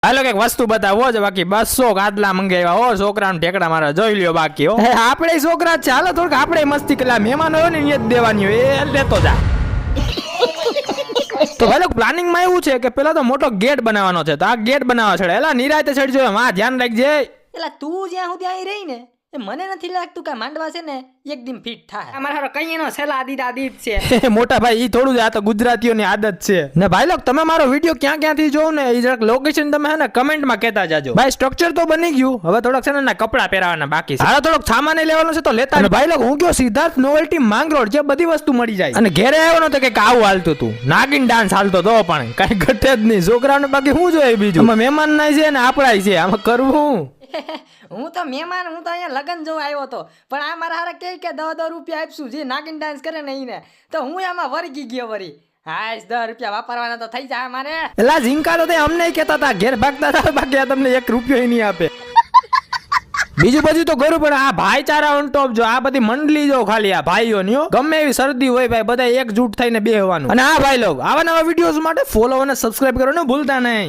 હાલો કઈક વસ્તુ બતાવો જ બાકી 200 ગાદલા મંગાવ્યા હો છોકરાને ઠેકડા મારા જોઈ લ્યો બાકી હો આપણે છોકરા છે હાલો થોડુંક આપણે મસ્તી કલા મહેમાન હોય ને એ જ દેવાની હોય એ લેતો જા તો ભાઈ પ્લાનિંગ માં એવું છે કે પેલા તો મોટો ગેટ બનાવવાનો છે તો આ ગેટ બનાવવા છે એલા નિરાયતે ચડજો માં ધ્યાન રાખજે એલા તું જ્યાં સુધી અહીં રહી ને એ મને નથી લાગતું કે માંડવા છે ને એક દિન ફિટ થાય અમારા કઈ એનો સેલા આદિત છે મોટા ભાઈ ઈ થોડું જ આ તો ગુજરાતીઓની આદત છે ને ભાઈ લોક તમે મારો વિડિયો ક્યાં ક્યાંથી જોવો ને ઈ જરાક લોકેશન તમે હે ને કમેન્ટમાં કહેતા જાજો ભાઈ સ્ટ્રક્ચર તો બની ગયું હવે થોડોક છે ને કપડા પહેરાવાના બાકી છે હાલો થોડોક સામાન લેવાનો છે તો લેતા અને ભાઈ લોક હું ગયો સિદ્ધાર્થ નોવેલ્ટી માંગરોળ જે બધી વસ્તુ મળી જાય અને ઘરે આવ્યો તો કે આવું હાલતું તું નાગિન ડાન્સ હાલતો તો પણ કઈ ઘટે જ નહીં છોકરાઓને બાકી શું જોઈએ બીજું આમાં મહેમાન ના છે ને આપણાય છે આમાં કરવું હું તો મહેમાન હું તો અહીંયા લગન જોવા આવ્યો હતો પણ આ મારા હારે કે 10 રૂપિયા આપશું જે નાગિન ડાન્સ કરે ને એને તો હું આમાં વરગી ગયો વરી હાશ 10 રૂપિયા વાપરવાના તો થઈ જાય મારે એલા ઝીંકા તો તે અમને કહેતા હતા ઘેર ભાગતા હતા બાકી આ તમને 1 રૂપિયો નહીં આપે બીજું બધું તો કરું પણ આ ભાઈચારા ઓન ટોપ જો આ બધી મંડળી જો ખાલી આ ભાઈઓની ગમે એવી શરદી હોય ભાઈ બધા એકજૂટ થઈને બેહવાનું અને આ ભાઈ લોગ આવા નવા વિડીયોઝ માટે ફોલો અને સબસ્ક્રાઇબ કરવાનું ભૂલતા નહીં.